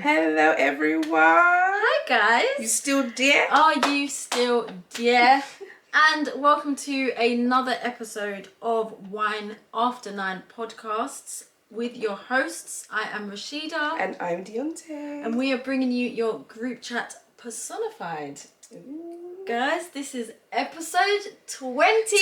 Hello, everyone. Hi, guys. You still there? Are you still there? And welcome to another episode of Wine After 9 podcasts with your hosts. I am Rashida. And I'm Dionté. And we are bringing you your group chat personified. Ooh. Guys, this is episode 20.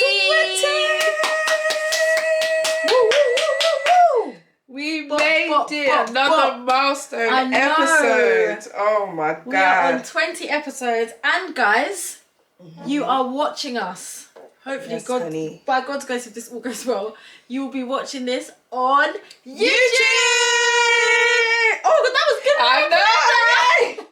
Woo, woo, woo, woo, woo. We made it. Another milestone episode. Oh my God. We are on 20 episodes. And guys, you are watching us. Hopefully, yes, honey. By God's grace, if this all goes well, you will be watching this on YouTube. Oh, that was good. I know.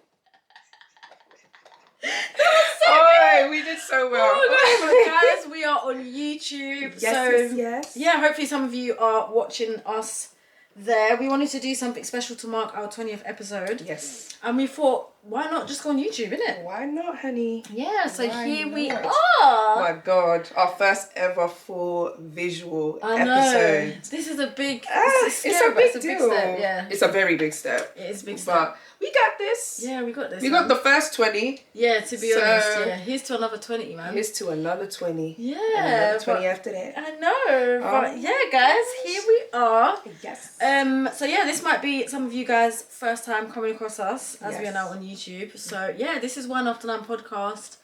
Oh, we did so well. Oh my God, guys, we are on YouTube. Yes. Yeah, hopefully some of you are watching us there. We wanted to do something special to mark our 20th episode. Yes. And we thought, why not just go on YouTube, innit? Why not, honey? Yeah, so here we are. Oh my God, our first ever full visual episode. This is a big, it's a big deal. Step. Yeah. It's a very big step. It is a big step. But we got this. Yeah, we got this. We got the first 20. Yeah, to be honest, yeah. Here's to another 20, man. Here's to another 20. Yeah. And another 20 after that. I know. But yeah, guys, here we are. Yes. So yeah, this might be some of you guys' first time coming across us as we are now on YouTube. So yeah, this is Wine After 9 podcast.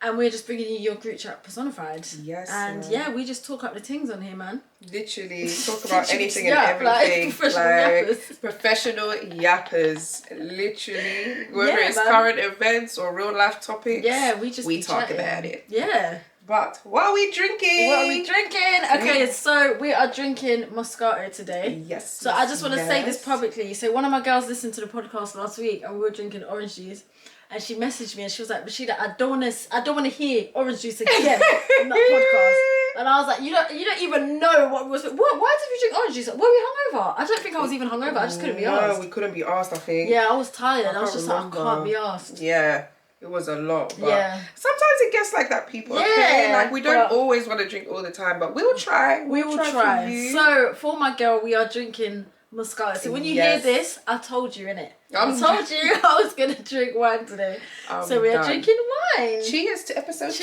And we're just bringing you your group chat personified. Yes. And yeah, we just talk up the things on here, man. Literally talk about anything and everything. Like professional yappers. Literally. Whether it's current events or real life topics. Yeah, we talk about it. Yeah. But what are we drinking? Okay, so we are drinking Moscato today. Yes. So I just want to say this publicly. So one of my girls listened to the podcast last week and we were drinking orange juice. And she messaged me and she was like, Rashida, I don't want to hear orange juice again in that podcast. And I was like, you don't even know what was. Why did we drink orange juice? Were we hungover? I don't think I was even hungover. I just couldn't be asked. No, we couldn't be asked, I think. Yeah, I was tired. I was just like, I can't be asked. Yeah, it was a lot. But yeah. Sometimes it gets like that, people. Yeah, okay? Like, we don't always want to drink all the time, but we'll try. We will try. So, for my girl, we are drinking Moscato. So when you hear this, I told you, innit? I told you I was going to drink wine today. So we are drinking wine. Cheers to episode 20.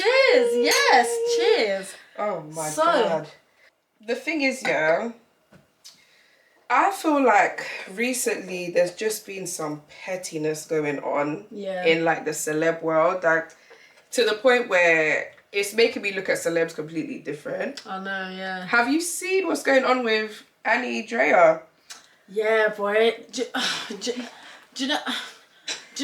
Yes, cheers. Oh my God. The thing is, yeah, I feel like recently there's just been some pettiness going on in like the celeb world. Like to the point where it's making me look at celebs completely different. I know, yeah. Have you seen what's going on with Annie Drea? Yeah, boy. Do you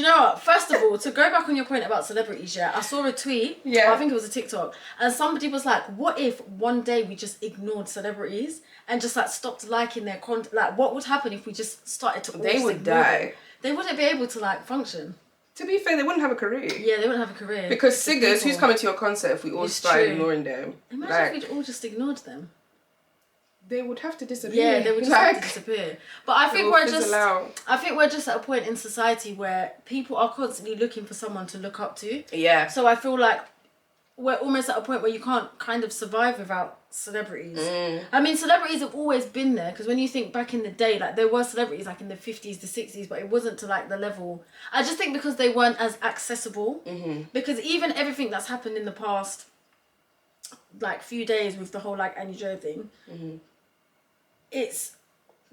know what? First of all, to go back on your point about celebrities, I saw a tweet. Yeah. I think it was a TikTok. And somebody was like, what if one day we just ignored celebrities and just like stopped liking their content? Like, what would happen if we just started to They would die. They wouldn't be able to like function. To be fair, they wouldn't have a career. Yeah, they wouldn't have a career. Because singers, who's coming to your concert if we all started ignoring them? Imagine if we'd all just ignored them. They would have to disappear. Yeah, they would just have to disappear. But I think we're just at a point in society where people are constantly looking for someone to look up to. Yeah. So I feel like we're almost at a point where you can't kind of survive without celebrities. I mean, celebrities have always been there because when you think back in the day, like there were celebrities like in the 50s, the 60s, but it wasn't to like the level. I just think because they weren't as accessible. Because even everything that's happened in the past, like few days with the whole like Annie Drea thing. It's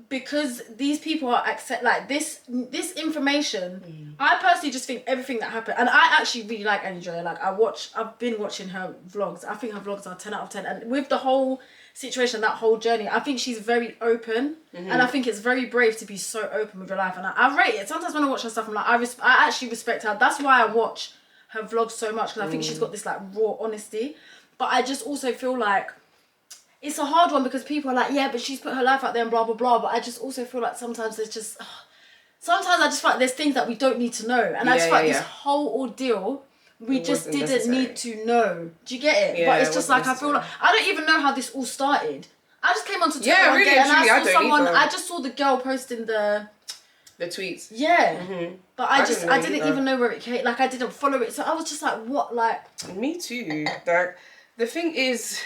because these people are like this information. I personally just think everything that happened, and I actually really like Annie Drea. Like I've been watching her vlogs. I think her vlogs are 10 out of 10. And with the whole situation, that whole journey, I think she's very open, and I think it's very brave to be so open with your life. And I rate it. Sometimes when I watch her stuff, I'm like, I actually respect her. That's why I watch her vlogs so much, because I think she's got this like raw honesty. But I just also feel like it's a hard one because people are like, yeah, but she's put her life out there and blah, blah, blah. But I just also feel like sometimes there's just... sometimes I just feel like there's things that we don't need to know. And I just feel like this whole ordeal, we just didn't need to know. Do you get it? Yeah, but it's just like, I feel like... I don't even know how this all started. I just came onto Twitter one day and I just saw the girl posting the tweets. Yeah. But I didn't even know where it came. Like, I didn't follow it. So I was just like, what? Like... Me too. Like, the thing is...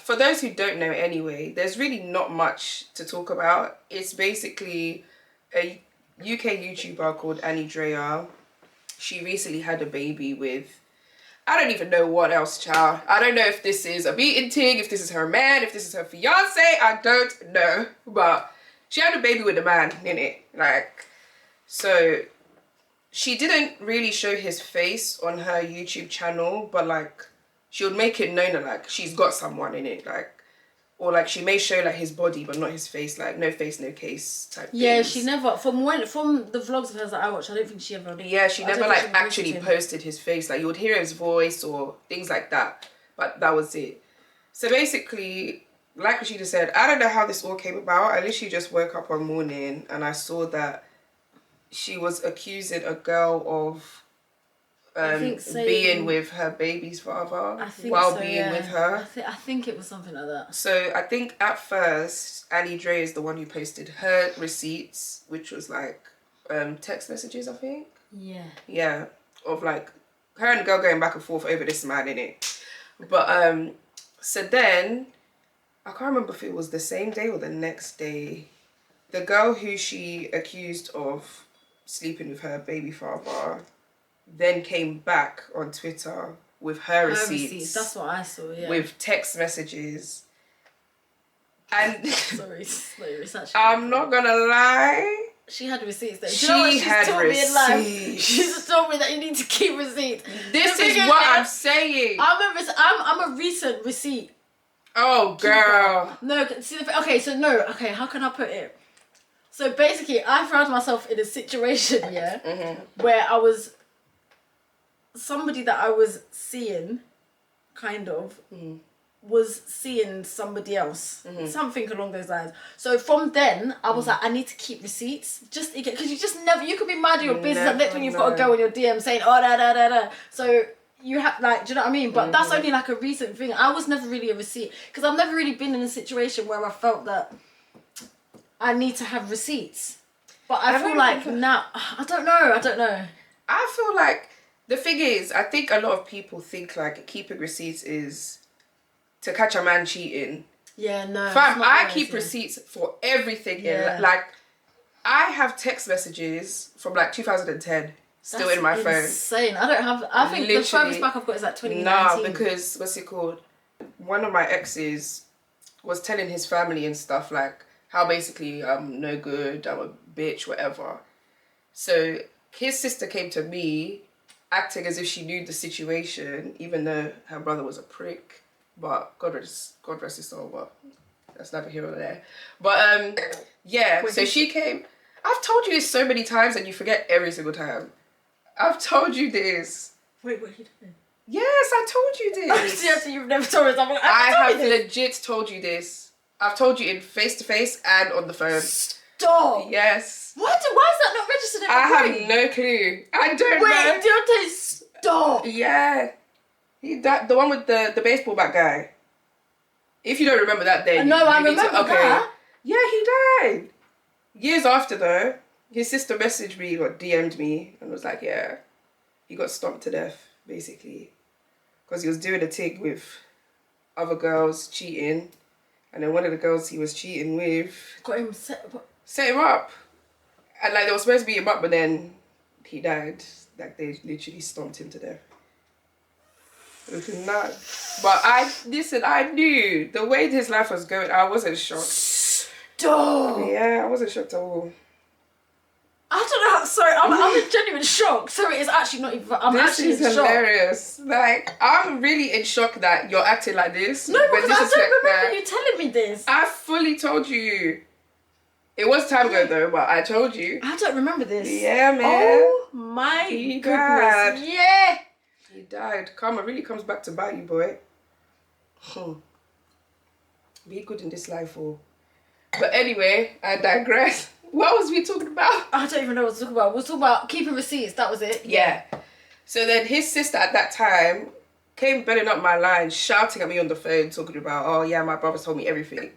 for those who don't know anyway, there's really not much to talk about. It's basically a UK YouTuber called Annie Drea. She recently had a baby with, I don't even know what else, child. I don't know if this is a meeting thing, if this is her man, if this is her fiance. I don't know. But she had a baby with a man in it. Like, so she didn't really show his face on her YouTube channel, but like she would make it known that like she's got someone in it, like, or like she may show like his body but not his face, like no face no case type. Yeah, things. she never from the vlogs of hers that I watched, I don't think she ever. Yeah, she never like actually posted his face. Like you would hear his voice or things like that, but that was it. So basically, like Rashida said, I don't know how this all came about. I literally just woke up one morning and I saw that she was accusing a girl of being with her baby's father while being with her. I think it was something like that. So I think at first Annie Drea is the one who posted her receipts, which was like text messages, I think. Yeah, of like her and the girl going back and forth over this man, innit? But so then I can't remember if it was the same day or the next day, the girl who she accused of sleeping with her baby father then came back on Twitter with her receipts. That's what I saw, yeah. With text messages. And sorry, I'm not gonna lie. She had receipts though. She had told receipts. Me in life? She's told me that you need to keep receipts. This is what I'm saying. I'm a recent receipt. Oh, girl. No, see, okay, how can I put it? So basically, I found myself in a situation, where I was somebody that I was seeing, kind of, was seeing somebody else, something along those lines. So from then, I was like, I need to keep receipts, just because you just never, you could be minding your business, and next when you've got a girl in your DM saying, oh da. So you have like, do you know what I mean? But that's only like a recent thing. I was never really a receipt because I've never really been in a situation where I felt that I need to have receipts. But I feel like now, I don't know. I feel like the thing is, I think a lot of people think like keeping receipts is to catch a man cheating. Yeah, no. Fam, I keep receipts for everything. Yeah. Like, I have text messages from like 2010 still in my phone. That's insane. I think the furthest back I've got is like 2019. Nah, because, what's it called? One of my exes was telling his family and stuff like how basically I'm no good, I'm a bitch, whatever. So his sister came to me acting as if she knew the situation, even though her brother was a prick. But God rest his soul, but that's neither here nor there. But yeah, so she came. I've told you this so many times and you forget every single time. I've told you this. Wait, what are you doing? Yes, I told you this. Seriously, you've never told us. I have legit told you this. I've told you in face-to-face and on the phone. Stop. Yes. Why is that not registered in my brain? I have no clue. I don't know. Wait, Dionté, stop. Yeah. The one with the baseball bat guy. If you don't remember that day. No, I remember that. Yeah, he died. Years after though, his sister messaged me or DM'd me and was like, yeah, he got stomped to death, basically. Because he was doing a thing with other girls cheating. And then one of the girls he was cheating with got him set him up. And like they were supposed to beat him up, but then he died. Like they literally stomped him to death. It was nuts. But I knew the way his life was going, I wasn't shocked. Stop! Yeah, I wasn't shocked at all. I don't know how, sorry, I'm in genuine shock. Sorry, it's actually not even, this is hilarious. Like, I'm really in shock that you're acting like this. No, because I don't remember you telling me this. I fully told you. It was time ago though, but I told you. I don't remember this. Yeah, man. Oh my goodness. Died. Yeah. He died. Karma really comes back to bite you, boy. Be good in this life, oh. But anyway, I digress. What was we talking about? I don't even know what to talk about. We were talking about keeping receipts. That was it. Yeah. So then his sister at that time came belling up my line, shouting at me on the phone, talking about, oh yeah, my brother told me everything.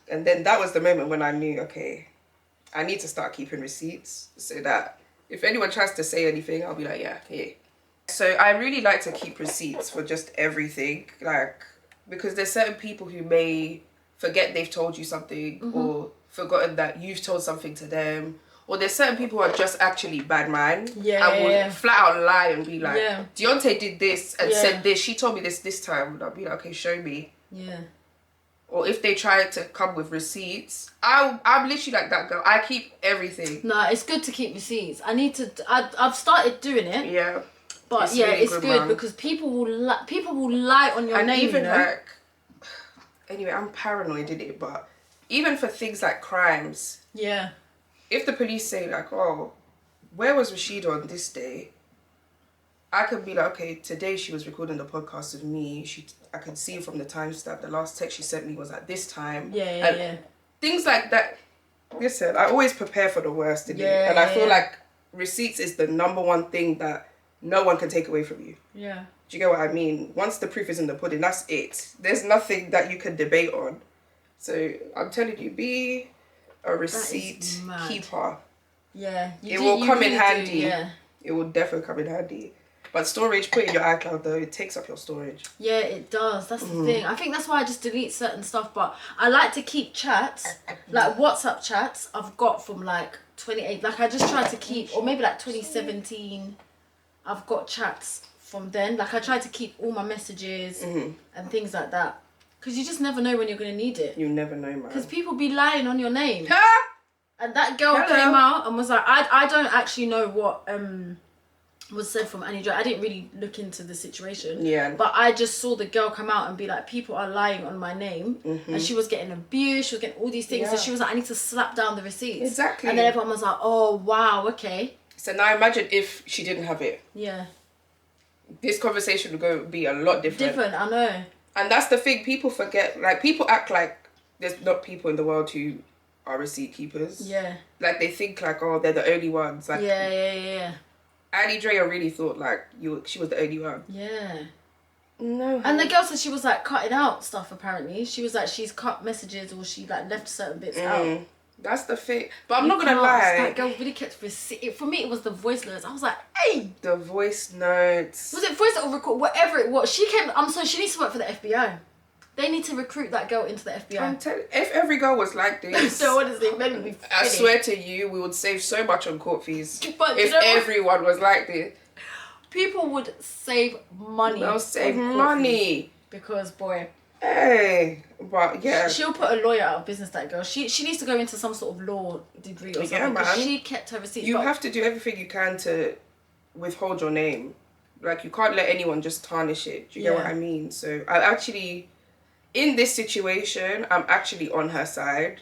And then that was the moment when I knew, okay, I need to start keeping receipts so that if anyone tries to say anything, I'll be like, yeah, here. So I really like to keep receipts for just everything, like, because there's certain people who may forget they've told you something or forgotten that you've told something to them, Or there's certain people who are just actually bad man. Yeah. And will flat out lie and be like, yeah. Dionté did this and said this. She told me this time. And I'll be like, okay, show me. Yeah. Or if they try to come with receipts, I'm literally like that girl. I keep everything. No, it's good to keep receipts. I've started doing it. Yeah. But it's yeah, really it's good because people will lie on your name. Even you know? like, anyway, I'm paranoid in it, but even for things like crimes. Yeah. If the police say like, oh, where was Rashida on this day? I can be like, okay, today she was recording the podcast with me. I can see from the timestamp, the last text she sent me was at this time. Yeah. Things like that. Listen, I always prepare for the worst in it. And I feel like receipts is the number one thing that no one can take away from you. Yeah. Do you get what I mean? Once the proof is in the pudding, that's it. There's nothing that you can debate on. So I'm telling you, be a receipt keeper. Yeah. It will come in handy. Yeah. It will definitely come in handy. But storage, put it in your iCloud though, it takes up your storage. Yeah, it does. That's the thing. I think that's why I just delete certain stuff. But I like to keep chats, like WhatsApp chats I've got from like 28. Like I just try to keep, or maybe like 2017. I've got chats from then. Like I try to keep all my messages and things like that. Because you just never know when you're going to need it. You never know, man. Because people be lying on your name. And that girl came out and was like, I don't actually know what was said from Annie Drea. I didn't really look into the situation. Yeah. But I just saw the girl come out and be like, people are lying on my name. And she was getting abused. She was getting all these things. So she was like, I need to slap down the receipts. Exactly. And then everyone was like, oh, wow, okay. So now imagine if she didn't have it. Yeah. This conversation would be a lot different. I know. And that's the thing, people forget, like, people act like there's not people in the world who are receipt keepers. Yeah. Like, they think, like, oh, they're the only ones. Like, yeah. Annie Drea really thought, like, she was the only one. Yeah. No. And the girl said she was, like, cutting out stuff, apparently. She was like, she's cut messages or she, like, left certain bits out. That's the thing. But I'm not going to lie. That girl really kept receipt. For me, it was the voice notes. I was like, hey. The voice notes. Was it voice note or record? Whatever it was. She came, she needs to work for the FBI. They need to recruit that girl into the FBI. I'm telling you, if every girl was like this, so honestly, men would be I swear to you, we would save so much on court fees. But if everyone was like this. People would save money. They'll save money. Because, boy. Hey, but yeah. She'll put a lawyer out of business, that girl. She needs to go into some sort of law degree or something. Because she kept her receipts. You have to do everything you can to withhold your name. Like, you can't let anyone just tarnish it. Do you get what I mean? So, I actually, in this situation, I'm actually on her side.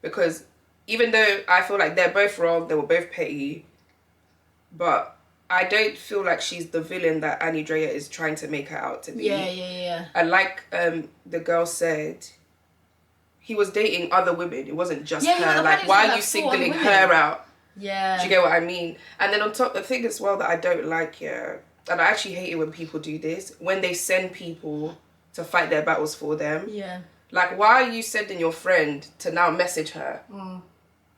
Because even though I feel like they're both wrong, they were both petty, but I don't feel like she's the villain that Annie Drea is trying to make her out to be. Yeah. And like the girl said, he was dating other women. It wasn't just her. Like, why are you singling her out? Yeah. Do you get what I mean? And then on top, the thing as well that I don't like, and I actually hate it when people do this, when they send people to fight their battles for them. Yeah. Like, why are you sending your friend to now message her?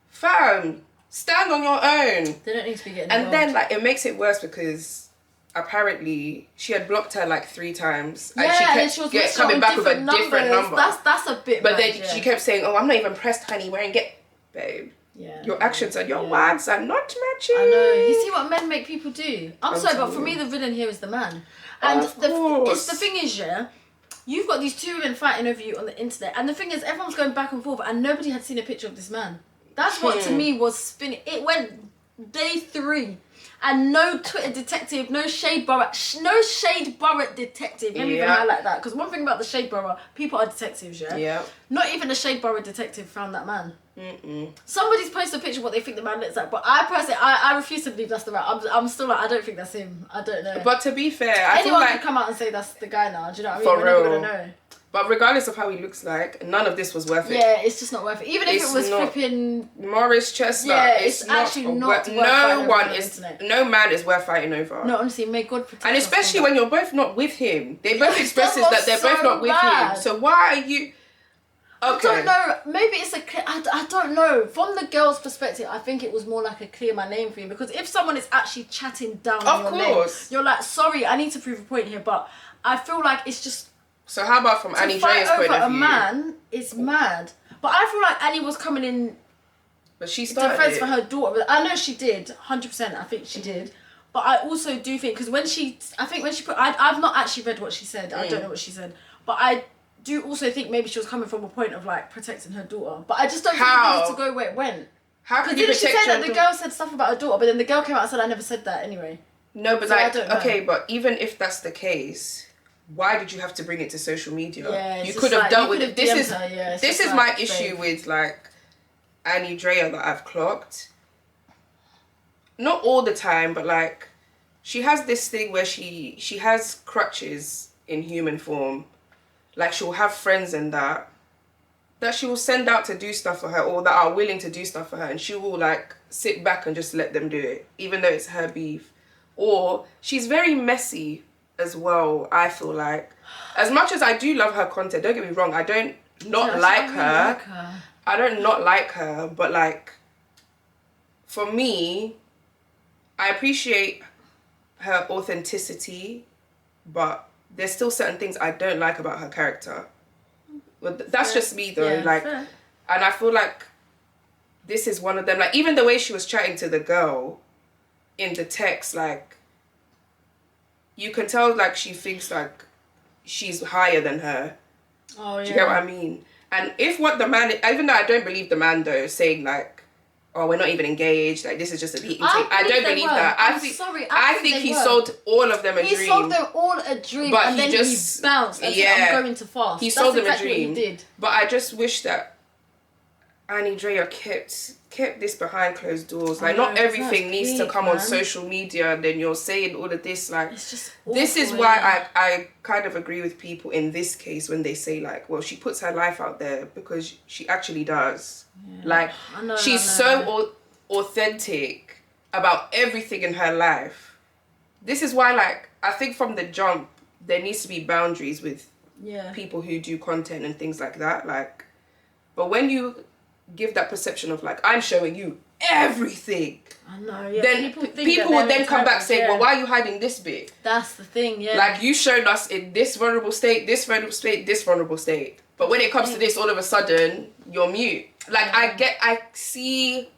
Fam, stand on your own. They don't need to be getting involved. And then, like, it makes it worse because apparently she had blocked her like 3 times. Yeah, and she kept coming back with a different number. That's a bit But then she kept saying, oh, I'm not even pressed, honey. Where and get... Babe. Yeah. Your actions and your words are not matching. I know. You see what men make people do? I'm sorry, but for me, the villain here is the man. And the thing is, you've got these 2 women fighting over you on the internet. And the thing is, everyone's going back and forth and nobody had seen a picture of this man. That's what to me was spinning. It went day 3 and no Twitter detective, no Shade Borough detective. Let me even highlight that, because one thing about the Shade Borough, people are detectives, yeah. Not even a Shade Borough detective found that man. Somebody's posted a picture of what they think the man looks like, but I personally, I refuse to believe that's the man. I'm still like, I don't think that's him. I don't know. But to be fair, I anyone feel could come out and say that's the guy now. Do you know what I mean? For We're real. never gonna know. But regardless of how he looks like, none of this was worth it. Yeah, it's just not worth it. Even if it was flipping Morris Chestnut, it's actually not worth no man is worth fighting over. No, honestly, may God protect us. And especially when you're both not with him. They both expresses that they're both not with him. So why are you... Okay. I don't know. Maybe it's I don't know. From the girl's perspective, I think it was more like a clear my name thing. Because if someone is actually chatting down on your name, you're like, sorry, I need to prove a point here. But I feel like it's just... So how about from Annie Drea's point of view? To fight over a man is mad. But I feel like Annie was coming in But she started defense it. for her daughter. I know she did, 100%. I think she did. But I also do think, because when she put, I've not actually read what she said. I don't know what she said. But I do also think maybe she was coming from a point of like protecting her daughter. But I just don't think it needed to go where it went. How could you protect her? Because didn't she say that the girl said stuff about her daughter, but then the girl came out and said, I never said that anyway. No, but so like, okay, but even if that's the case, why did you have to bring it to social media? Yeah, you could have dealt with it. This is this is my issue with like Annie Drea that I've clocked. Not all the time, but like she has this thing where she has crutches in human form. Like she'll have friends and that she will send out to do stuff for her, or that are willing to do stuff for her, and she will like sit back and just let them do it, even though it's her beef. Or she's very messy as well, I feel like. As much as I do love her content, don't get me wrong, I don't like her. I don't not like her, but like, for me, I appreciate her authenticity, but there's still certain things I don't like about her character. But that's just me though, like, fair. And I feel like this is one of them. Like, even the way she was chatting to the girl in the text, like, you can tell like she thinks like she's higher than her. Oh yeah. Do you get what I mean? And if what the man, even though I don't believe the man though, saying like, oh, we're not even engaged, like this is just a dating thing. I don't believe that. I think he sold all of them a dream. He sold them all a dream, but and then he bounced and said, I'm going to fast. He sold them a dream. What he did. But I just wish that Annie Drea kept this behind closed doors. Like, not everything needs to come on social media and then you're saying all of this. Like, it's just awful, this is why I kind of agree with people in this case when they say like, well, she puts her life out there, because she actually does. Yeah. Like, she's so authentic about everything in her life. This is why, like, I think from the jump, there needs to be boundaries with people who do content and things like that. Like, but when you give that perception of like, I'm showing you everything, I know, yeah. Then people would then come back saying, well, why are you hiding this bit? That's the thing, yeah. Like, you showed us in this vulnerable state, this vulnerable state, this vulnerable state. But when it comes to this, all of a sudden, you're mute. Like, I see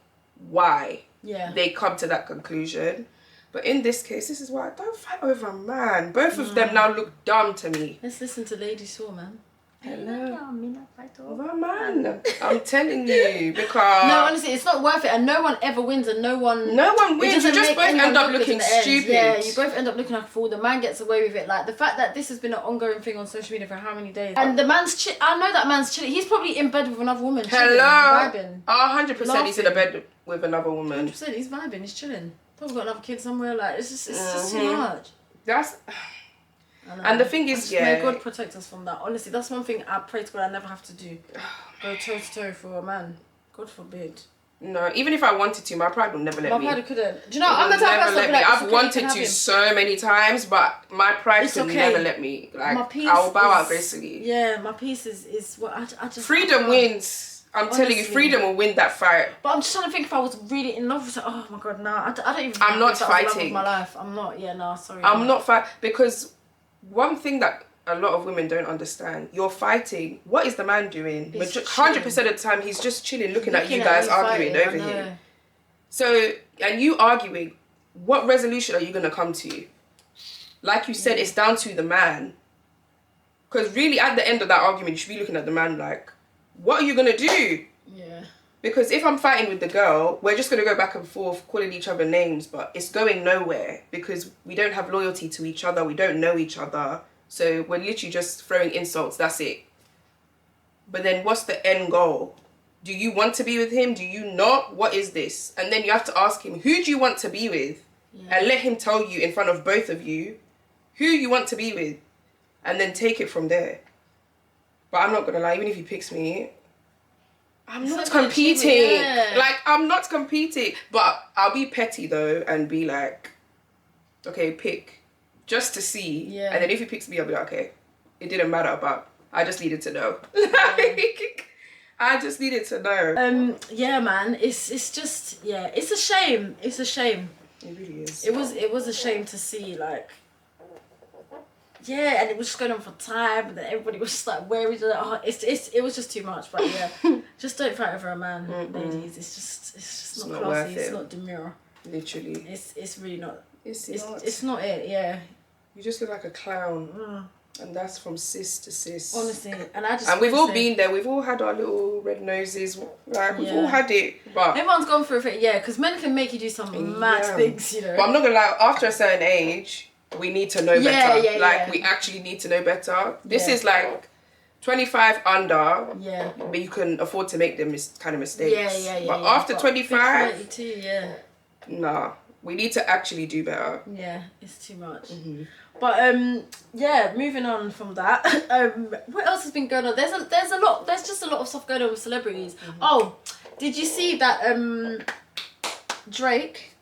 why they come to that conclusion. But in this case, this is why I don't fight over a man. Both of them now look dumb to me. Let's listen to Lady Saw, man. Hello. Oh, man. I'm telling you, because no, honestly, it's not worth it, and no one ever wins, and no one wins. You just both end up looking stupid. Yeah, you both end up looking like a fool. The man gets away with it. Like, the fact that this has been an ongoing thing on social media for how many days, and the man's I know that man's chilling. He's probably in bed with another woman. Vibing. 100% he's in a bed with another woman. 100%, he's vibing. He's chilling. Probably got another kid somewhere. Like, it's just too much. That's. And the thing is, may God protect us from that. Honestly, that's one thing I pray to God I never have to do. Go toe to toe for a man. God forbid. No, even if I wanted to, my pride would never let me. My pride couldn't. Do you know, I'm the type of person like, I've wanted to so many times, but my pride could never let me. Like, my peace I'll bow out gracefully. Yeah, my peace is what I just... Freedom wins. I'm telling you, freedom will win that fight. But I'm just trying to think if I was really in love with her. Oh my God, no. I don't even... I'm not fighting. My life. I'm not. Yeah, no, sorry. I'm not fighting, because one thing that a lot of women don't understand, you're fighting. What is the man doing? 100% of the time, he's just chilling, looking at you guys arguing over here. So, and you arguing, what resolution are you going to come to? Like you said, it's down to the man. Because really, at the end of that argument, you should be looking at the man like, what are you going to do? Yeah. Because if I'm fighting with the girl, we're just going to go back and forth, calling each other names, but it's going nowhere because we don't have loyalty to each other. We don't know each other. So we're literally just throwing insults. That's it. But then what's the end goal? Do you want to be with him? Do you not? What is this? And then you have to ask him, who do you want to be with? Yeah. And let him tell you in front of both of you who you want to be with. And then take it from there. But I'm not going to lie, even if he picks me, I'm not competing. Yeah. Like, I'm not competing. But I'll be petty, though, and be like, okay, pick. Just to see. Yeah. And then if he picks me, I'll be like, okay, it didn't matter, but I just needed to know. Yeah. I just needed to know. Yeah, man. It's just, yeah. It's a shame. It's a shame. It really is. It was a shame to see, like, yeah, and it was just going on for time, and then everybody was just like worried. It was just too much. But yeah, just don't fight over a man, ladies. It's just not classy. It's not demure. Literally. It's really not. It's not it. Yeah. You just look like a clown. And that's from cis to cis. Honestly, and we've all been there. We've all had our little red noses. Like we've all had it, but everyone's gone through it. Yeah, because men can make you do some mad things, you know. But I'm not gonna lie. After a certain age, we need to know better. We actually need to know better. This is like 25 under. Yeah. But you can afford to make them kind of mistakes. But after 25, 32, nah. We need to actually do better. Yeah, it's too much. But moving on from that, what else has been going on? There's just a lot of stuff going on with celebrities. Oh, did you see that Drake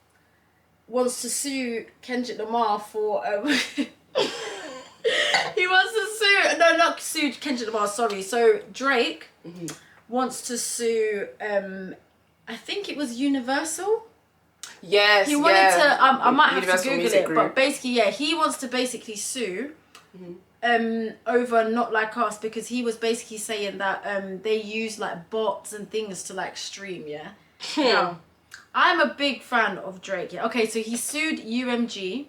wants to sue Kendrick Lamar for he wants to sue not sue Kendrick Lamar, sorry. So Drake wants to sue I think it was Universal. Yes, he wanted to. I might have to Google it, but basically, he wants to basically sue, over Not Like Us, because he was basically saying that they use like bots and things to like stream. Yeah. Now, I'm a big fan of Drake. Yeah. Okay, so he sued UMG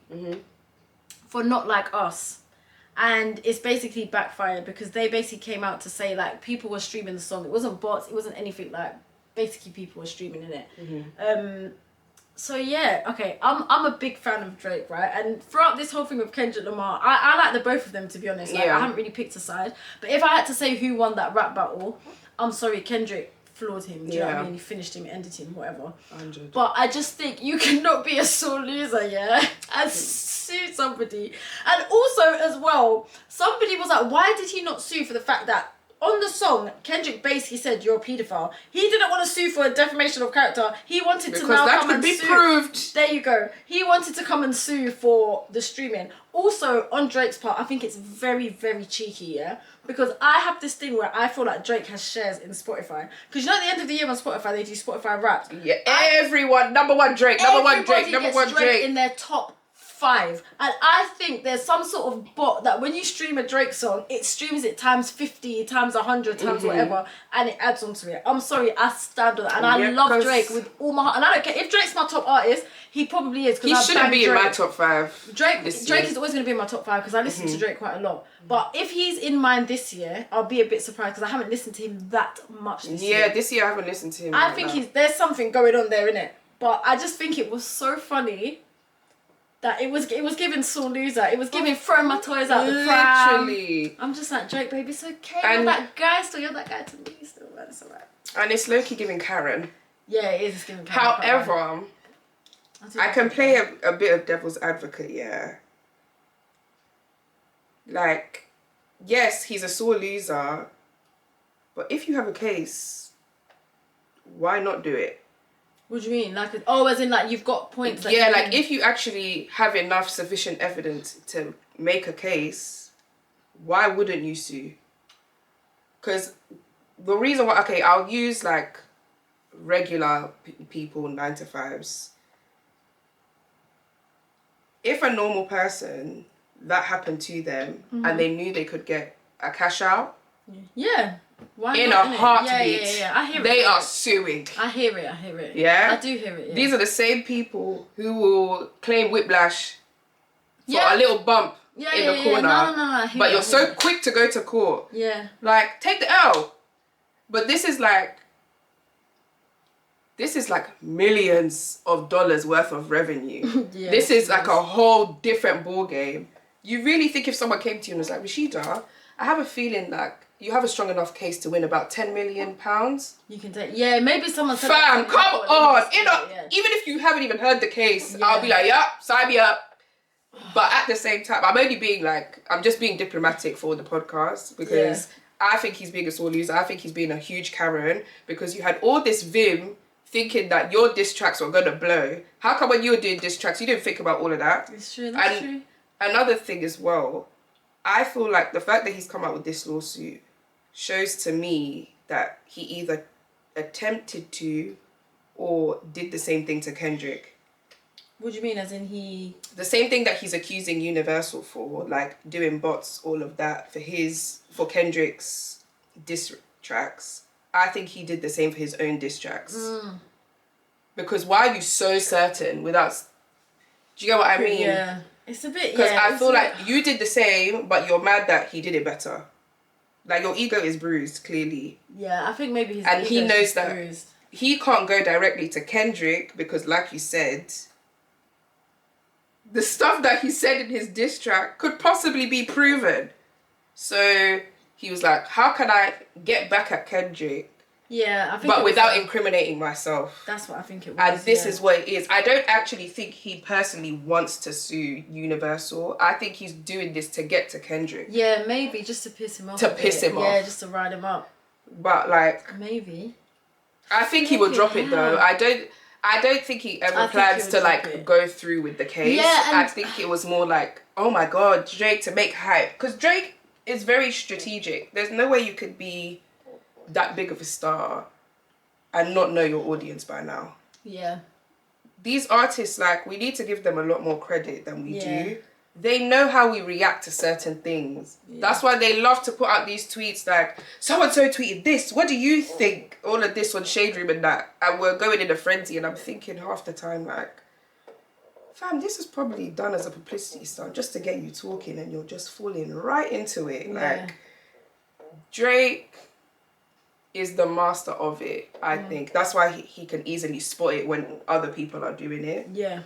for Not Like Us, and it's basically backfired because they basically came out to say like people were streaming the song. It wasn't bots. It wasn't anything like. Basically, people were streaming in it. So yeah, okay, I'm a big fan of Drake, right? And throughout this whole thing with Kendrick Lamar, I like the both of them, to be honest. Like, I haven't really picked a side. But if I had to say who won that rap battle, I'm sorry, Kendrick floored him. Do you know what I mean? He finished him, ended him, whatever. 100. But I just think you cannot be a sore loser, and sue somebody. And also, as well, somebody was like, why did he not sue for the fact that on the song, Kendrick basically said you're a paedophile. He didn't want to sue for a defamation of character. He wanted to now come and sue. Because that could be proved. There you go. He wanted to come and sue for the streaming. Also, on Drake's part, I think it's very, very cheeky, because I have this thing where I feel like Drake has shares in Spotify. Because you know at the end of the year on Spotify, they do Spotify Wrapped. Yeah, everyone. Number one Drake. Number one Drake. In their top 5, and I think there's some sort of bot that when you stream a Drake song, it streams it times 50, times 100, times whatever, and it adds onto it. I'm sorry, I stand on that, and I love Drake with all my heart, and I don't care if Drake's my top artist. He probably is. He shouldn't be in my top 5. Drake is always going to be in my top 5 because I listen to Drake quite a lot. But if he's in mine this year, I'll be a bit surprised because I haven't listened to him that much this year. Yeah, this year I haven't listened to him. I think there's something going on there, innit? But I just think it was so funny. That it was giving sore loser. It was giving throwing my toys out the pram. Literally. I'm just like, Drake, baby, it's okay. You're that guy still. You're that guy to me still, man. It's alright. And it's low-key giving Karen. Yeah, it is giving Karen. However, I can play a bit of devil's advocate, Like, yes, he's a sore loser. But if you have a case, why not do it? What do you mean? Like, as in, like, you've got points. That like, if you actually have enough sufficient evidence to make a case, why wouldn't you sue? Because the reason why, I'll use, like, regular people, 9-to-5s. If a normal person, that happened to them, and they knew they could get a cash out. Yeah. Why in not, a heartbeat. Yeah. I hear it. They are suing. I hear it. Yeah? I do hear it, These are the same people who will claim whiplash for a little bump in the corner. No, but you're so quick to go to court. Yeah. Like, take the L. But this is like millions of dollars worth of revenue. This is like a whole different ball game. You really think if someone came to you and was like, Rashida, I have a feeling like you have a strong enough case to win about £10 million. You can take, maybe someone said fam, come on. Even if you haven't even heard the case, I'll be like, sign me up. But at the same time, I'm just being diplomatic for the podcast because I think he's being a sore loser. I think he's being a huge Karen because you had all this vim thinking that your diss tracks were going to blow. How come when you were doing diss tracks, you didn't think about all of that? It's true, that's true. Another thing as well, I feel like the fact that he's come out with this lawsuit shows to me that he either attempted to or did the same thing to Kendrick. What do you mean, as in he... The same thing that he's accusing Universal for, like, doing bots, all of that, for Kendrick's diss tracks. I think he did the same for his own diss tracks. Because why are you so certain without... Do you get what I mean? Yeah. It's a bit, Because I feel like you did the same, but you're mad that he did it better. Like, your ego is bruised, clearly. Yeah, I think maybe his and he knows that bruised. He can't go directly to Kendrick because, like you said, the stuff that he said in his diss track could possibly be proven. So he was like, how can I get back at Kendrick? Yeah, I think. But without incriminating myself. That's what I think it was. And this is what it is. I don't actually think he personally wants to sue Universal. I think he's doing this to get to Kendrick. Yeah, maybe just to piss him off. To piss him off. Yeah, just to ride him up. But like, maybe. I think he will drop it though. I don't think he ever plans to like go through with the case. Yeah, I think it was more like, oh my god, Drake, to make hype. Because Drake is very strategic. There's no way you could be that big of a star and not know your audience by now. Yeah. These artists, like, we need to give them a lot more credit than we do. They know how we react to certain things. Yeah. That's why they love to put out these tweets like, so-and-so tweeted this, what do you think? All of this on Shade Room and that. And we're going in a frenzy and I'm thinking half the time like, fam, this is probably done as a publicity stunt just to get you talking and you're just falling right into it. Yeah. Like, Drake is the master of it, I think. That's why he can easily spot it when other people are doing it. Yeah.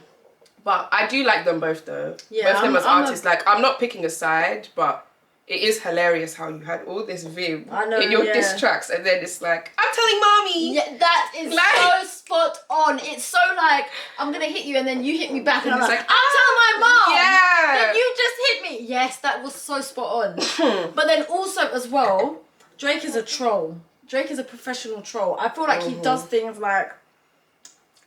But I do like them both though. Yeah, both of them as artists. Like, I'm not picking a side, but it is hilarious how you had all this vim in your diss tracks and then it's like, I'm telling mommy. Yeah, that is like, so spot on. It's so like, I'm going to hit you and then you hit me back and I'm like, I'm telling my mom. Yeah. Then you just hit me. Yes, that was so spot on. But then also as well, Drake is a troll. Drake is a professional troll. I feel like he does things like...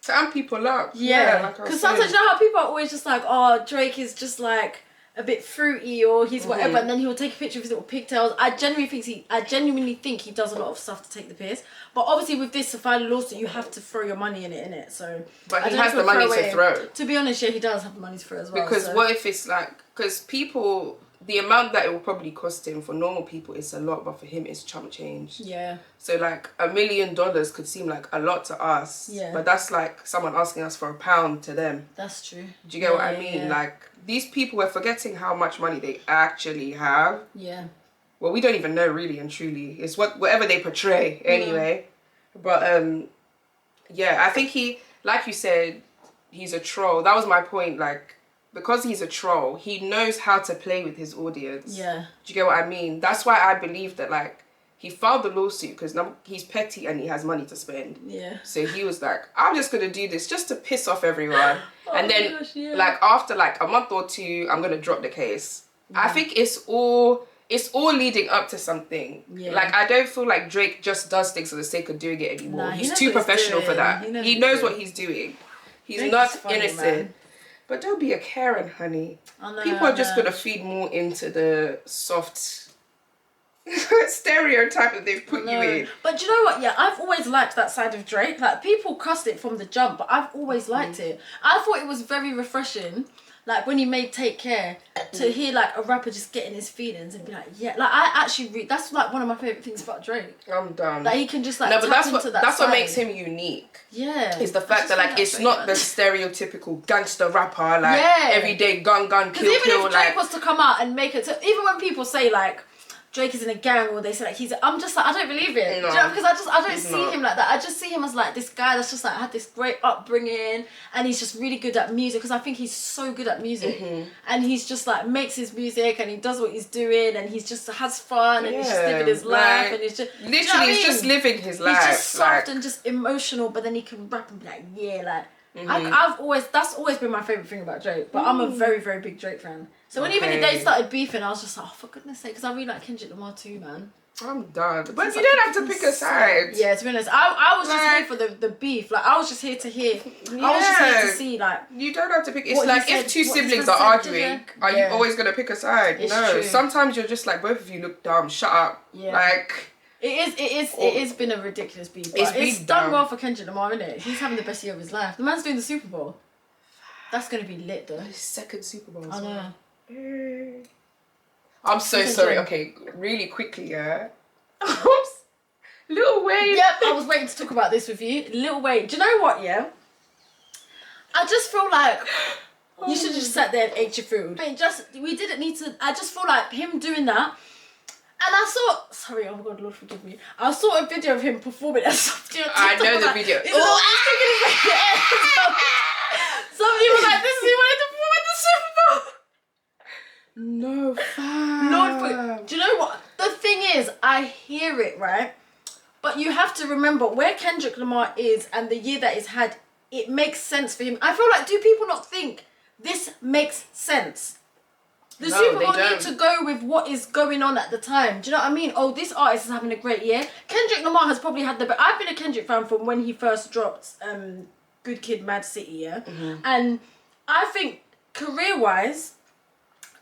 to amp people up. Yeah. Because sometimes you know how people are always just like, oh, Drake is just like a bit fruity or he's whatever, and then he'll take a picture of his little pigtails. I genuinely think he does a lot of stuff to take the piss. But obviously with this, to file a lawsuit, you have to throw your money in it. So... But he has the money to throw. To be honest, yeah, he does have the money to throw as well. Because what if it's like... Because people... The amount that it will probably cost him for normal people is a lot, but for him it's chump change. Yeah. So like $1 million could seem like a lot to us. Yeah. But that's like someone asking us for £1 to them. That's true. Do you get what I mean? Yeah. Like, these people, we're forgetting how much money they actually have. Yeah. Well, we don't even know really and truly. It's whatever they portray anyway. But yeah, I think he, like you said, he's a troll. That was my point. Like, because he's a troll, he knows how to play with his audience. Yeah. Do you get what I mean? That's why I believe that, like, he filed the lawsuit because he's petty and he has money to spend. Yeah. So he was like, I'm just going to do this just to piss off everyone. And then, like, after, like, a month or two, I'm going to drop the case. Yeah. I think it's all leading up to something. Yeah. Like, I don't feel like Drake just does things for the sake of doing it anymore. He's too professional for that. He knows what he's doing. He's not innocent. Man. But don't be a Karen, honey. People are just going to feed more into the soft stereotype that they've put you in. But do you know what? Yeah, I've always liked that side of Drake. Like, people cussed it from the jump, but I've always liked it. I thought it was very refreshing. Like, when he made Take Care, to hear, like, a rapper just getting his feelings and be like, yeah. Like, I actually that's, like, one of my favourite things about Drake. I'm done. Like, he can just, like, tap into that that's what makes him unique. Yeah. Is the fact that, like, it's not the stereotypical gangster rapper, like, everyday gun, kill. Because even if Drake was to come out and make it, so even when people say, like, Drake is in a gang or they say like I'm just like, I don't believe it. No, do you know? Because I don't see him like that. I just see him as like this guy that's just like had this great upbringing and he's just really good at music, because I think he's so good at music. And he's just like makes his music and he does what he's doing and he's just has fun and he's just living his life and he's just literally you know he's just living his life. He's just soft and just emotional, but then he can rap and be like, yeah, like that's always been my favourite thing about Drake. But I'm a very, very big Drake fan. So when even they started beefing, I was just like, oh, for goodness sake, because I really like Kendrick Lamar too, man. I'm done. But you don't have to pick a side. Yeah, to be honest, I was just here for the beef. Like, I was just here to hear. Yeah. I was just here to see, like... You don't have to pick... It's like, if two siblings are arguing, are you always going to pick a side? It's no. True. Sometimes you're just like, both of you look dumb. Shut up. Yeah. Like... It has been a ridiculous beef. It's done well for Kendrick Lamar, isn't it? He's having the best year of his life. The man's doing the Super Bowl. That's gonna be lit though. His second Super Bowl. I know. I'm so sorry. Okay, really quickly, yeah. Oops. Lil Wayne. Yep, I was waiting to talk about this with you. Lil Wayne. Do you know what? Yeah. I just feel like you should have just sat there and ate your food. I mean, we didn't need to. I just feel like him doing that. And I saw, sorry, oh my God, Lord forgive me. I saw a video of him performing at something. I know the video. Somebody was like, this is he wanted to perform at the Super Bowl. No, fam. Lord, do you know what? The thing is, I hear it, right? But you have to remember where Kendrick Lamar is and the year that he's had, it makes sense for him. I feel like, do people not think this makes sense? The Super Bowl need to go with what is going on at the time. Do you know what I mean? Oh, this artist is having a great year. Kendrick Lamar has probably had the best. I've been a Kendrick fan from when he first dropped Good Kid, Mad City, yeah? And I think career-wise,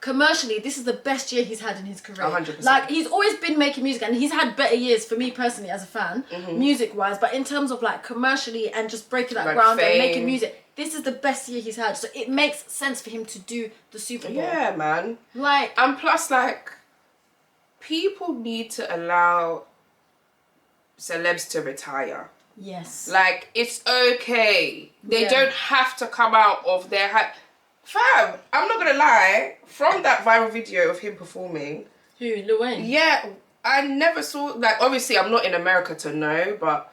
commercially, this is the best year he's had in his career. 100%. Like, he's always been making music, and he's had better years for me personally as a fan, music-wise. But in terms of, like, commercially and just breaking that ground and making music, this is the best year he's had. So it makes sense for him to do the Super Bowl. Yeah, man. Like, and plus, like, people need to allow celebs to retire. yes. Like, it's okay. They don't have to come out of their Fam, I'm not gonna lie. From that viral video of him performing, Who, Lil Wayne? yeah, I never saw, like, obviously I'm not in America to know, but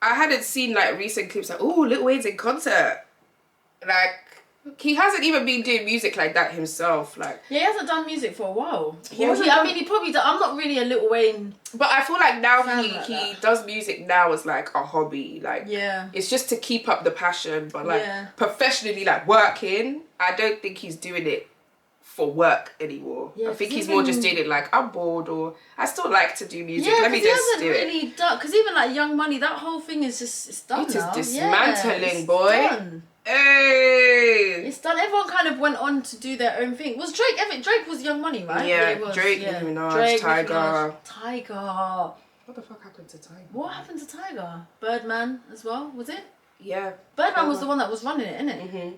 I hadn't seen, like, recent clips like, oh, Lil Wayne's in concert. Like, he hasn't even been doing music like that himself. Like, Yeah, he hasn't done music for a while. He I mean, he probably I'm not really a Lil Wayne. but I feel like now Fan he like does music now as, like, a hobby. Like, Yeah. it's just to keep up the passion. But, like, Yeah. professionally, like, working, I don't think he's doing it for work anymore. Yeah, I think 'cause he's more just even- doing it like, I'm bored, or I still like to do music. Yeah, Let me because he just hasn't do really it. done, because even like Young Money, that whole thing is just, it's done It is now. dismantling, it's boy. Done. Hey! It's done. Everyone kind of went on to do their own thing. Was Drake was Young Money, right? Yeah, it was. Drake, yeah. Nicki Minaj, Drake, Tyga. Nicki Minaj, Tyga. What the fuck happened to Tyga? What happened to Tyga? Birdman as well, was it? Yeah. Birdman was the one that was running it, innit? Mm-hmm.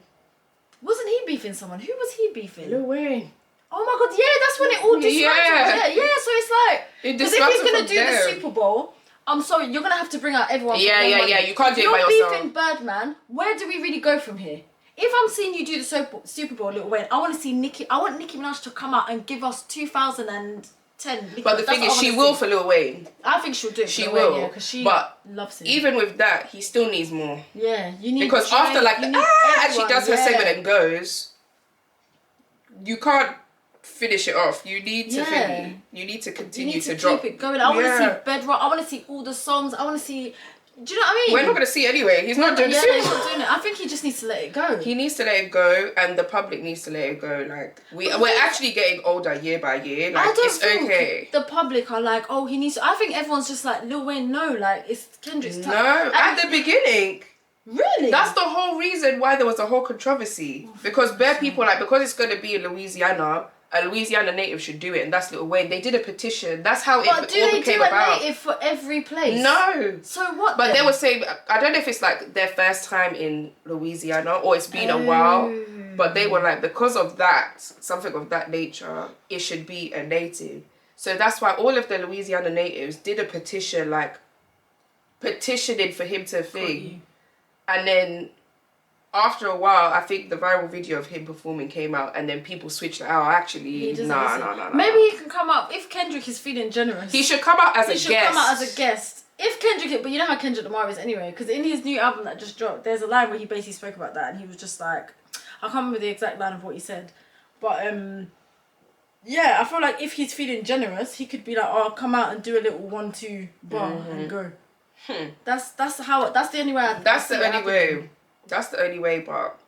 Wasn't he beefing someone? Who was he beefing? Lil Wayne. Oh my God, yeah, that's when it all dismantled. Yeah, so it's like, because if he's going to do the Super Bowl, I'm sorry, you're going to have to bring out everyone. Yeah, you can't do it by yourself. yourself. You're beefing Birdman, where do we really go from here? If I'm seeing you do the Super Bowl, Lil Wayne, I want to see Nicki Minaj to come out and give us 2010. But the thing is, she will for Lil Wayne. I think she'll do it. She for will, Lil Wayne, because she loves him. Even with that, he still needs more. Yeah, you need because Drake, after like and she does her segment and goes, you can't finish it off. You need to finish. You need to continue to drop. Keep it going. I want to see Bedrock. I want to see all the songs. I want to see. Do you know what I mean? We're not going to see it anyway. He's not doing the he's not doing it. I think he just needs to let it go. He needs to let it go, and the public needs to let it go. Like we're actually getting older year by year. Like, I don't it's think okay. The public are like, oh, he needs to. I think everyone's just like, Lil Wayne, no, like it's Kendrick's time. No, at the beginning. Really? That's the whole reason why there was a whole controversy. Because bare people, like, because it's going to be in Louisiana, a Louisiana native should do it, and that's Lil Wayne. They did a petition. That's how it all became about. But do they do a native for every place? No. So what? But they were saying, I don't know if it's like their first time in Louisiana or it's been a while, but they were like, because of that, something of that nature, it should be a native. So that's why all of the Louisiana natives did a petition, like petitioning for him to thing. And then after a while, I think the viral video of him performing came out, and then people switched it out. Actually, no. Maybe he can come out if Kendrick is feeling generous. He should come out as a guest. He should come out as a guest. If Kendrick, but you know how Kendrick Lamar is anyway, because in his new album that just dropped, there's a line where he basically spoke about that, and he was just like, I can't remember the exact line of what he said, but yeah, I feel like if he's feeling generous, he could be like, oh, come out and do a little 1-2 bar and go. That's the only way. That's the only way, but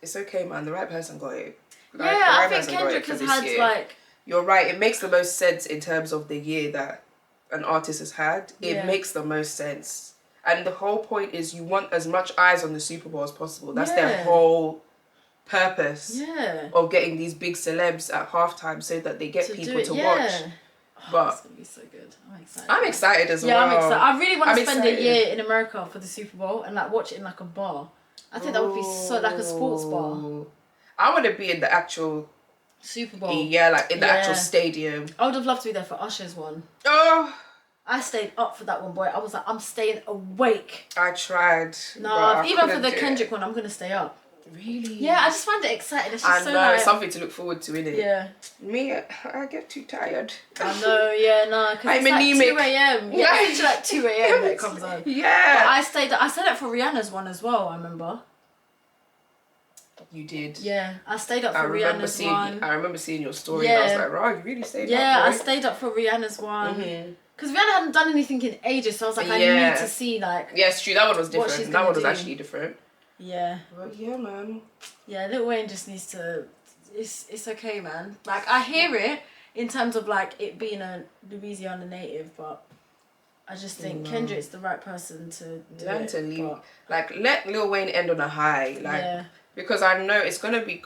it's okay, man. The right person got it. I think Kendrick has had like. You're right. It makes the most sense in terms of the year that an artist has had. It makes the most sense, and the whole point is you want as much eyes on the Super Bowl as possible. That's their whole purpose. Of getting these big celebs at halftime so that they get people to watch. But it's gonna be so good. I'm excited as well. Yeah, I'm excited. I really want to spend a year in America for the Super Bowl and like watch it in like a bar. I think that would be so like a sports bar. I want to be in the actual Super Bowl. Yeah, like in the actual stadium. I would have loved to be there for Usher's one. Oh, I stayed up for that one, boy. I was like, I'm staying awake. I tried. No, even for the Kendrick one, I'm gonna stay up. Really? Yeah, I just find it exciting. It's just I know, like, something to look forward to, innit? Yeah. Me, I get too tired. I know, yeah, no, because it's anemic. Like 2 a.m. Yeah, it's like 2 a.m. that it comes on. Yeah. But I stayed up for Rihanna's one as well, I remember. You did. Yeah, I stayed up for Rihanna's one. I remember seeing your story and I was like, right, you really stayed up, Yeah, boy. I stayed up for Rihanna's one. Because Rihanna hadn't done anything in ages, so I was like, I need to see, like... Yeah, it's true, that one was different. That one was actually different. Yeah. But yeah, man. Yeah, Lil Wayne just needs to... It's okay, man. Like, I hear it in terms of, like, it being a Louisiana native, but I just think Kendrick's the right person to do it. To leave. Like, let Lil Wayne end on a high. Like, because I know it's going to be...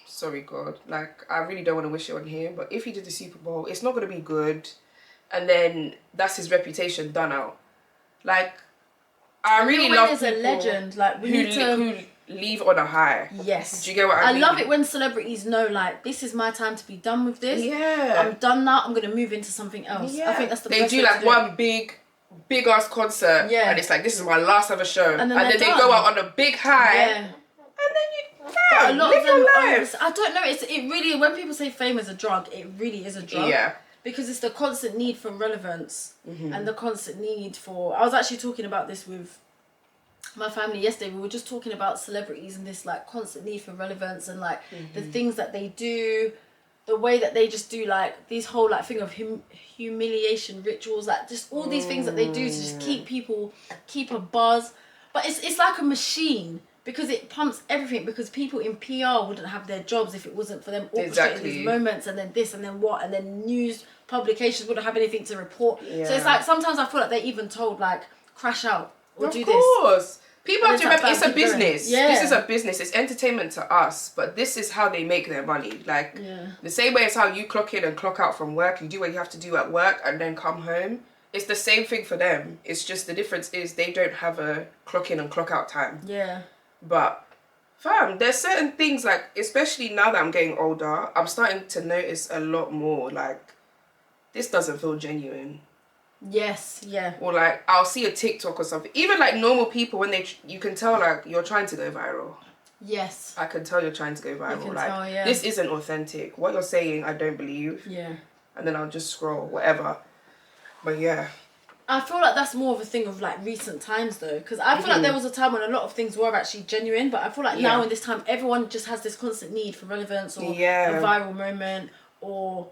Sorry, God. Like, I really don't want to wish it on him, but if he did the Super Bowl, it's not going to be good. And then that's his reputation done out. Like... I really love people a legend. Like who leave on a high. Yes. Do you get what I mean? I love it when celebrities know, like, this is my time to be done with this. Yeah. I'm done now. I'm gonna move into something else. Yeah. I think that's the best way to do it. They do like one big ass concert. Yeah. And it's like, this is my last ever show. And then they go out on a big high. Yeah. And then you live your life. I don't know. It really, when people say fame is a drug, it really is a drug. Yeah. Because it's the constant need for relevance and the constant need for... I was actually talking about this with my family yesterday. We were just talking about celebrities and this, like, constant need for relevance and, like, the things that they do, the way that they just do, like, these whole, like, thing of humiliation rituals, like, just all these things that they do to just keep a buzz. But it's like a machine. Because it pumps everything, because people in PR wouldn't have their jobs if it wasn't for them orchestrating these moments and then this and then what, and then news publications wouldn't have anything to report. Yeah. So it's like, sometimes I feel like they're even told, like, crash out or do this. Of course. People have to remember, it's a business. Yeah. This is a business. It's entertainment to us, but this is how they make their money. Like, the same way as how you clock in and clock out from work, you do what you have to do at work and then come home. It's the same thing for them. It's just the difference is they don't have a clock in and clock out time. Yeah. But, fam, there's certain things, like, especially now that I'm getting older, I'm starting to notice a lot more, like, this doesn't feel genuine. Yes, yeah. Or, like, I'll see a TikTok or something. Even, like, normal people, when you can tell, like, you're trying to go viral. Yes. I can tell you're trying to go viral. You can like, tell, yeah. This isn't authentic. What you're saying, I don't believe. Yeah. And then I'll just scroll, whatever. But, yeah. I feel like that's more of a thing of, like, recent times, though. Because I feel like there was a time when a lot of things were actually genuine. But I feel like now in this time, everyone just has this constant need for relevance or a viral moment. Or,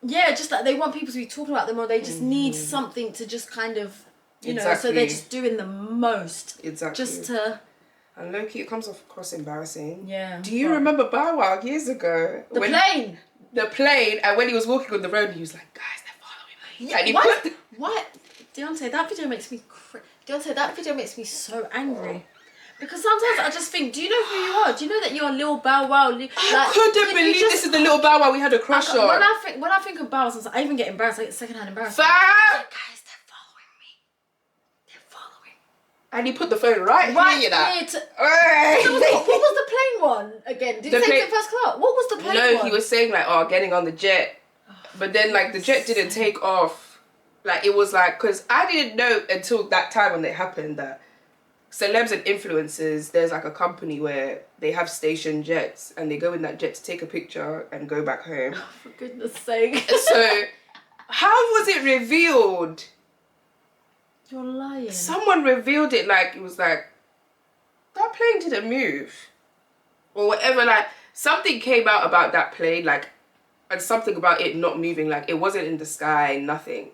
just like they want people to be talking about them, or they just need something to just kind of, you know, so they're just doing the most. Exactly. Just to... And low-key, it comes across embarrassing. Yeah. Do you remember Bow Wow years ago? The plane, and when he was walking on the road, he was like, guys, they're following me. Yeah, and he what? Dionté, that video makes me that video makes me so angry. Because sometimes I just think, do you know who you are? Do you know that you're Lil Bow Wow? Like, I couldn't believe this is the Lil Bow Wow we had a crush on. When I think of Bow Wow, I even get embarrassed. I get secondhand embarrassed. Like, guys, they're following me. They're following. And he put the phone right here, you know. What was the plane one again? Did he say the first class? What was the plane one? No, he was saying, like, getting on the jet. But then, like, the jet didn't take off. Like, it was like, because I didn't know until that time when it happened that celebs and influencers, there's like a company where they have station jets and they go in that jet to take a picture and go back home. Oh, for goodness sake. So, how was it revealed? You're lying. Someone revealed it, like, it was like, that plane didn't move. Or whatever, like, something came out about that plane, like, and something about it not moving, like, it wasn't in the sky, nothing.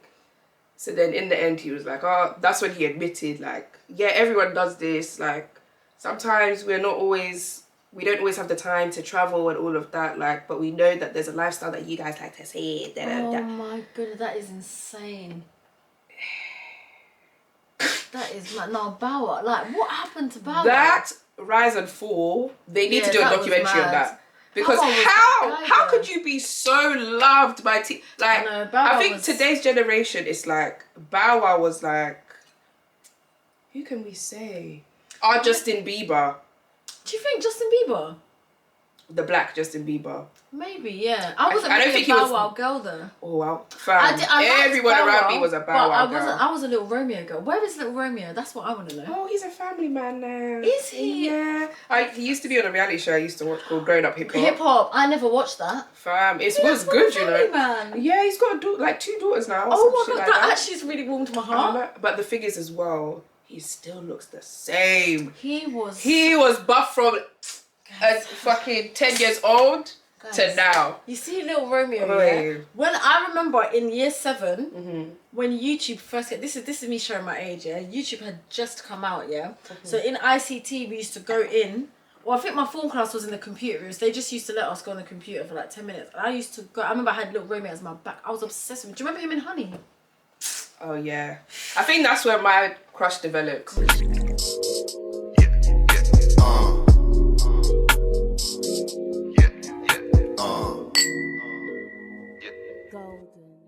So then in the end, he was like, that's when he admitted, like, yeah, everyone does this. Like, sometimes we don't always have the time to travel and all of that. Like, but we know that there's a lifestyle that you guys like to see. Oh my goodness, that is insane. That is mad. No, Bow Wow, like, what happened to Bow Wow? That rise and fall, they need to do a documentary on that. Because how could you be so loved by like, I think today's generation is like, Bow Wow was like, who can we say? Or Justin Bieber. Do you think Justin Bieber? The black Justin Bieber. Maybe, yeah. I wasn't I don't really think a he Bow was... Wow girl though. Oh wow, fam. Everyone Bow around Wow, me was a Bow Wow girl. I was a Little Romeo girl. Where is Little Romeo? That's what I want to know. Oh, he's a family man now. Is he? Yeah. He used to be on a reality show I used to watch called Growing Up Hip Hop. Hip hop. I never watched that. Fam, it was good, you know. Man. Yeah, he's got like 2 daughters now. Oh my god, like that actually is really warmed my heart. But the figures as well, he still looks the same. He was buff from fucking 10 years old to now. You see Little Romeo, yeah? When I remember in year 7, when YouTube first this is me showing my age, yeah? YouTube had just come out, yeah? So in ICT we used to go in, well, I think my form class was in the computer rooms. They just used to let us go on the computer for like 10 minutes. And I used to go, I remember I had Little Romeo as my back. I was obsessed with him. Do you remember him in Honey? Oh yeah. I think that's where my crush developed. Golden.